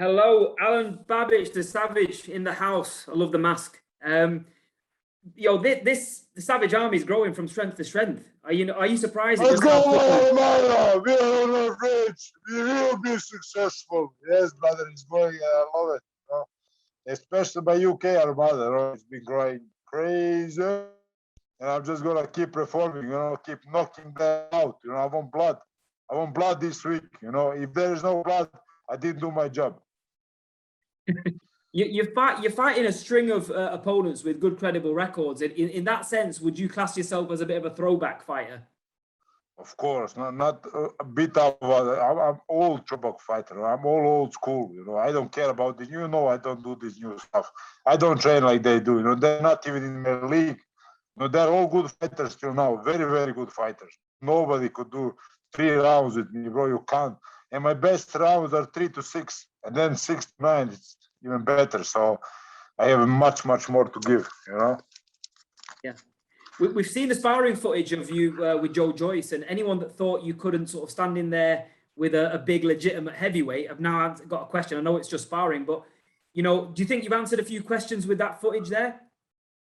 Hello, Alen Babic, the Savage in the house. I love the mask. The Savage army is growing from strength to strength. Are you surprised at Let's just how go, quickly? Mara. We are on our bridge. We will be successful. Yes, brother, it's going. I love it. Especially by UK Armada. It's been growing crazy. And I'm just going to keep performing, keep knocking them out. I want blood. I want blood this week. If there is no blood, I didn't do my job. You're fighting a string of opponents with good, credible records. In that sense, would you class yourself as a bit of a throwback fighter? Of course, not a bit of. I'm old throwback fighter. I'm all old school. I don't care about the new. I don't do this new stuff. I don't train like they do. They're not even in my league. They're all good fighters till now. Very, very good fighters. Nobody could do 3 rounds with me, bro. You can't. And my best rounds are 3 to 6, and then 6 to 9. It's even better. So I have much, much more to give. Yeah. We've seen the sparring footage of you with Joe Joyce, and anyone that thought you couldn't sort of stand in there with a big, legitimate heavyweight, I've now got a question. I know it's just sparring, but, do you think you've answered a few questions with that footage there?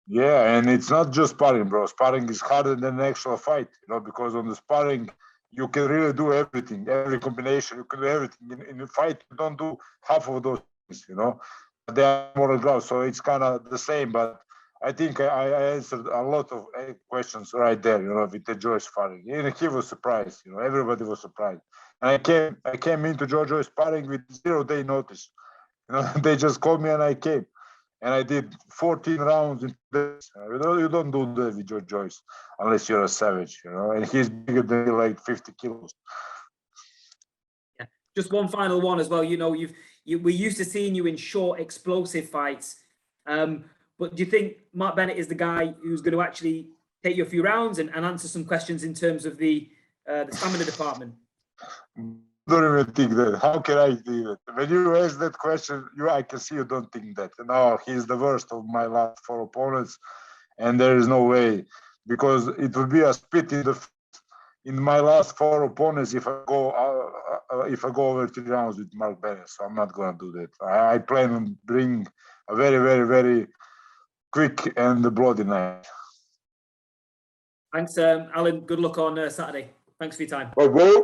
Yeah, and it's not just sparring, bro. Sparring is harder than an actual fight, because on the sparring, you can really do everything, every combination, you can do everything. In the fight, you don't do half of those things, But they are more gloves, so it's kind of the same. But I think I answered a lot of questions right there, with the Joyce sparring. And he was surprised, everybody was surprised. And I came into Joyce sparring with 0-day notice. They just called me and I came. And I did 14 rounds in this. You don't do that with Joe Joyce unless you're a savage, And he's bigger than me, like 50 kilos. Yeah. Just one final one as well. We're used to seeing you in short, explosive fights. But do you think Mark Bennett is the guy who's going to actually take you a few rounds and answer some questions in terms of the stamina department? Don't even think that. How can I do that? When you ask that question, I can see you don't think that. No, he's the worst of my last 4 opponents, and there is no way, because it would be a spit in my last 4 opponents if I go over 3 rounds with Mark Bennett. So I'm not gonna do that. I plan on bring a very, very, very quick and bloody night. Thanks, Alen. Good luck on Saturday. Thanks for your time. Bye.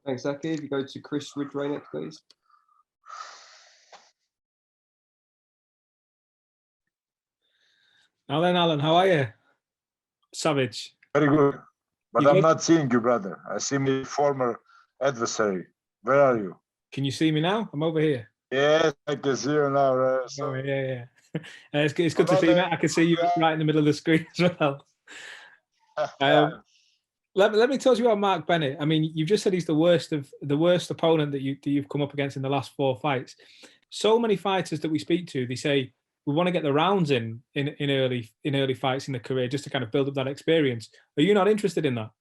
Thanks, Aki. If you go to Chris Ridgway next, please. Alen, how are you? Savage. Very good. But I'm not seeing you, brother. I see my former adversary. Where are you? Can you see me now? I'm over here. Yes, I can see you now. Oh, yeah. It's good to see you, Matt. I can see you right in the middle of the screen as well. Let me tell you about Mark Bennett. I mean, you've just said he's the worst opponent that you've come up against in the last 4 fights. So many fighters that we speak to, they say we want to get the rounds in early fights in the career just to kind of build up that experience. Are you not interested in that?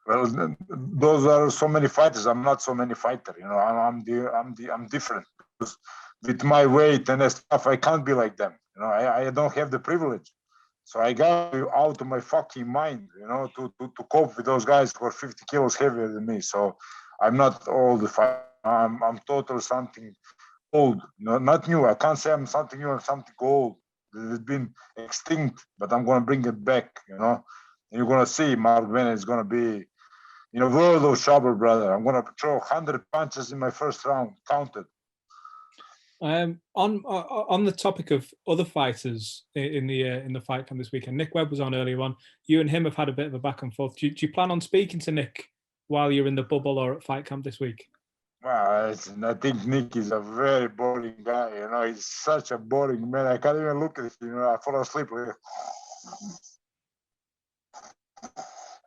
Well, those are so many fighters. I'm not so many fighter. I'm different. With my weight and stuff, I can't be like them. I don't have the privilege. So I got out of my fucking mind, to cope with those guys who are 50 kilos heavier than me. So I'm not all the fight. I'm total something old, not new. I can't say I'm something new and something old. It's been extinct, but I'm gonna bring it back, And you're gonna see Mark Bennett is gonna be in a world of trouble, brother. I'm gonna throw 100 punches in my first round, counted. On the topic of other fighters in the fight camp this weekend, Nick Webb was on earlier on. You and him have had a bit of a back and forth. Do you plan on speaking to Nick while you're in the bubble or at fight camp this week? Well, I think Nick is a very boring guy. He's such a boring man. I can't even look at him. I fall asleep.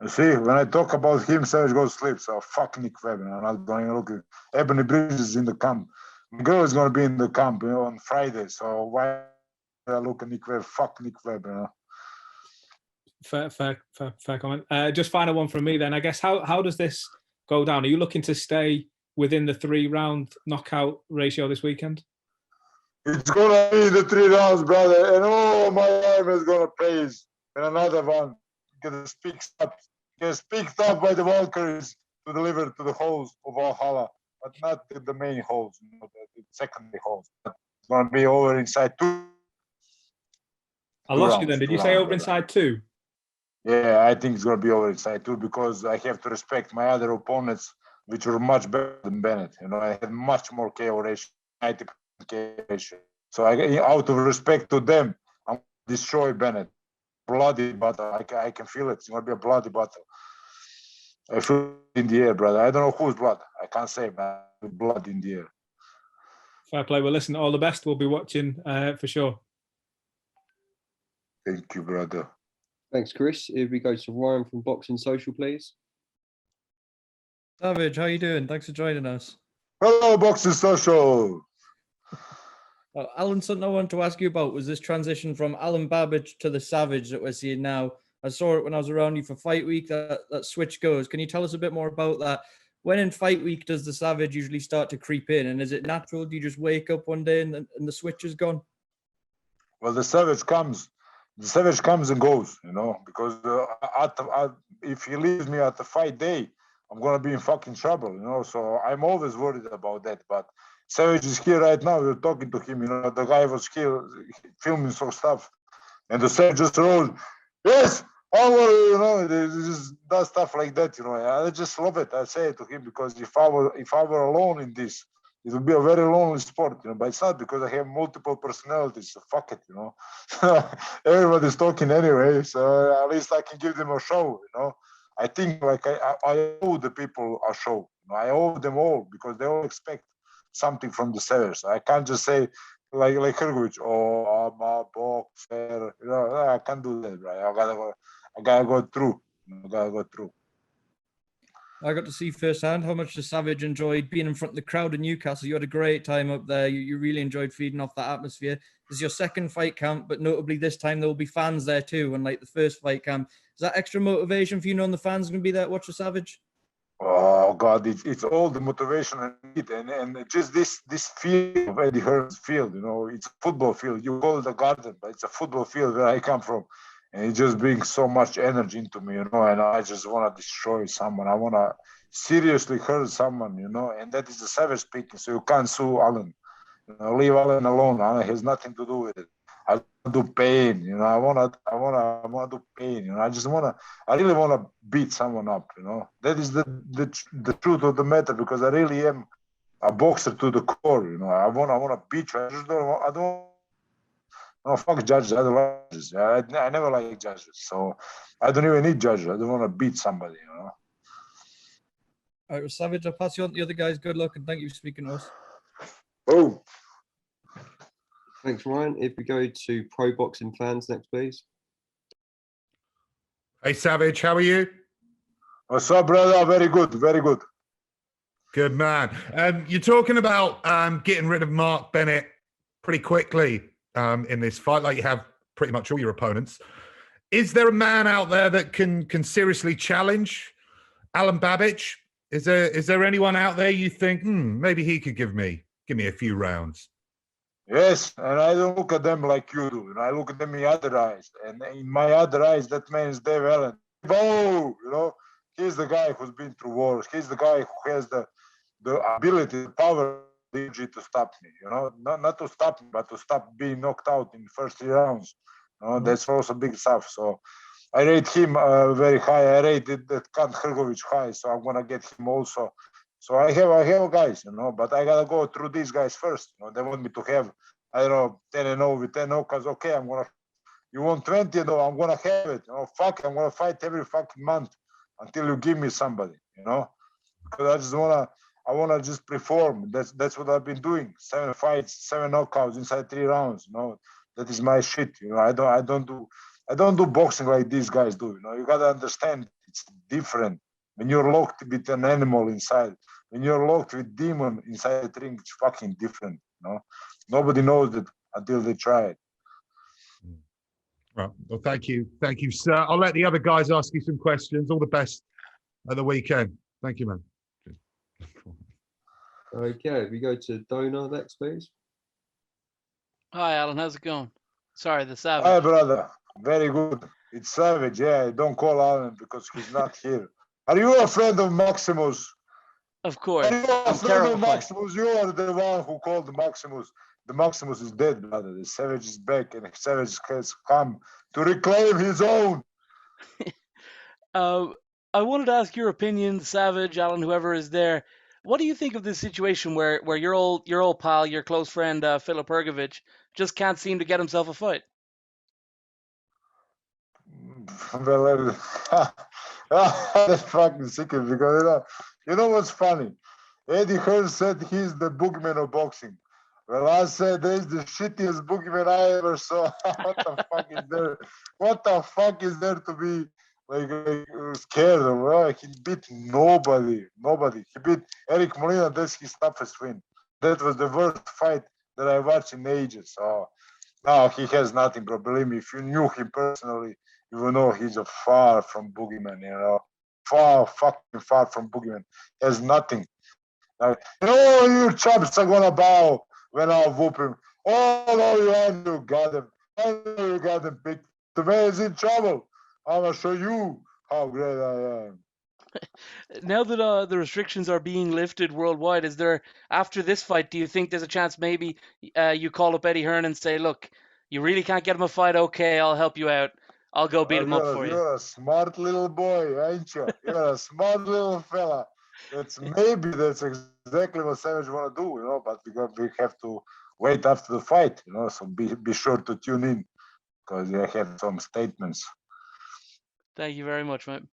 You see, when I talk about him, Savage goes to sleep. So fuck Nick Webb. I'm not going to look at Ebony Bridges in the camp. My girl is going to be in the camp, on Friday. So why I look at Nick Webb? Fuck Nick Webb, Fair comment. Just final one from me then. I guess how does this go down? Are you looking to stay within the 3-round knockout ratio this weekend? It's going to be the 3 rounds, brother. And my arm is going to praise. And another one. Get picked up by the Valkyries to deliver to the halls of Valhalla. but not the main holes, the secondary holes. But it's gonna be over inside 2. I lost you then. Did you say over inside 2? Yeah, I think it's gonna be over inside 2 because I have to respect my other opponents, which were much better than Bennett. I had much more KO ratio, 90% KO ratio. So out of respect to them, I'm gonna destroy Bennett. Bloody battle. I can feel it. It's gonna be a bloody battle. I feel it in the air, brother. I don't know whose blood. I can't say, man. Blood in the air. Fair play. Well, listen, all the best. We'll be watching for sure. Thank you, brother. Thanks, Chris. If we go to Ryan from Boxing Social, please. Savage, how you doing? Thanks for joining us. Hello, Boxing Social. Alan, something I wanted to ask you about was this transition from Alen Babic to the Savage that we're seeing now. I saw it when I was around you for Fight Week, that switch goes. Can you tell us a bit more about that? When in Fight Week does the Savage usually start to creep in? And is it natural? Do you just wake up one day and the switch is gone? Well, the Savage comes and goes, because if he leaves me at the fight day, I'm going to be in fucking trouble, so I'm always worried about that. But Savage is here right now. We're talking to him, the guy was here filming some stuff, and the Savage just rolled, yes, I want to, he just does stuff like that, I just love it. I say it to him because if I were alone in this, it would be a very lonely sport, but it's not because I have multiple personalities. So fuck it, Everybody's talking anyway, so at least I can give them a show, I think like I owe the people a show. I owe them all because they all expect something from the Savage. I can't just say like Hrgovic, oh, I'm a boxer. I can't do that, right? I gotta go through. I got to see firsthand how much the Savage enjoyed being in front of the crowd in Newcastle. You had a great time up there. You really enjoyed feeding off that atmosphere. This is your second fight camp, but notably this time there will be fans there too, unlike the first fight camp. Is that extra motivation for you knowing the fans are going to be there to watch the Savage? Oh God, it's all the motivation I need, and just this field of Eddie Hearn's field, it's a football field. You call it a garden, but it's a football field where I come from, and it just brings so much energy into me, and I just want to destroy someone. I want to seriously hurt someone, and that is the Savage speaking. So you can't sue Alan. Leave Alan alone. Alan has nothing to do with it. I do pain, I wanna do pain, I really wanna beat someone up, That is the truth of the matter, because I really am a boxer to the core, I wanna beat you. I don't fuck judges. I don't like judges. I never like judges, so I don't even need judges. I don't wanna beat somebody, All right, well, Savage, I'll pass you on to the other guys. Good luck and thank you for speaking to us. Oh. Thanks, Ryan. If we go to Pro Boxing Fans next, please. Hey, Savage, how are you? What's up, brother? Very good, very good. Good man. You're talking about getting rid of Mark Bennett pretty quickly in this fight, like you have pretty much all your opponents. Is there a man out there that can seriously challenge Alen Babic? Is there anyone out there you think maybe he could give me a few rounds? Yes, and I don't look at them like you do. I look at them in other eyes, and in my other eyes, that man is Dave Allen. Oh, he's the guy who's been through wars. He's the guy who has the ability, the power, the energy to stop me. Not to stop me, but to stop being knocked out in the first 3 rounds. That's also big stuff. So I rate him very high. I rated that Kant Hrgovic high, so I'm gonna get him also. So I have guys, but I gotta go through these guys first. They want me to have, 10-0 with 10 knockouts. Okay, you want 20? No, I'm gonna have it. Fuck, I'm gonna fight every fucking month until you give me somebody. Because I wanna just perform. That's what I've been doing. 7 fights, 7 knockouts inside 3 rounds. That is my shit. I don't do boxing like these guys do. You gotta understand it's different. When you're locked with an animal inside, when you're locked with demon inside the ring, it's fucking different. Nobody knows that until they try it. Right. Well, thank you, sir. I'll let the other guys ask you some questions. All the best at the weekend. Thank you, man. Okay, we go to Dona next, please. Hi, Alan. How's it going? Sorry, the Savage. Hi, brother. Very good. It's Savage. Yeah, don't call Alan because he's not here. Are you a friend of Maximus? Of course. And you are I'm afraid of terrified. Maximus. You are the one who called Maximus. The Maximus is dead, brother. The Savage is back, and Savage has come to reclaim his own. I wanted to ask your opinion, Savage, Alan, whoever is there. What do you think of this situation where your old pal, your close friend Filip Ergovic, just can't seem to get himself a fight? Well, that's fucking sick because you know what's funny? Eddie Hearn said he's the boogeyman of boxing. Well, I said there's the shittiest boogeyman I ever saw. What the fuck is there? What the fuck is there to be like scared of? He beat nobody. Nobody. He beat Eric Molina. That's his toughest win. That was the worst fight that I watched in ages. So no, he has nothing, bro. Believe me, if you knew him personally, you will know he's a far from boogeyman. You know, fucking far from boogeyman. He has nothing. You chumps are gonna bow when I whoop him. Oh no, you got him. I know you got him picked. The man is in trouble. I'm gonna show you how great I am. Now that the restrictions are being lifted worldwide, is there, after this fight, do you think there's a chance maybe you call up Eddie Hearn and say, look, you really can't get him a fight? Okay, I'll help you out. I'll go beat him up for you. You're a smart little boy, ain't you? You're a smart little fella. That's exactly what Savage wanna do, you know. But we have to wait after the fight, you know. So be sure to tune in because I have some statements. Thank you very much, mate.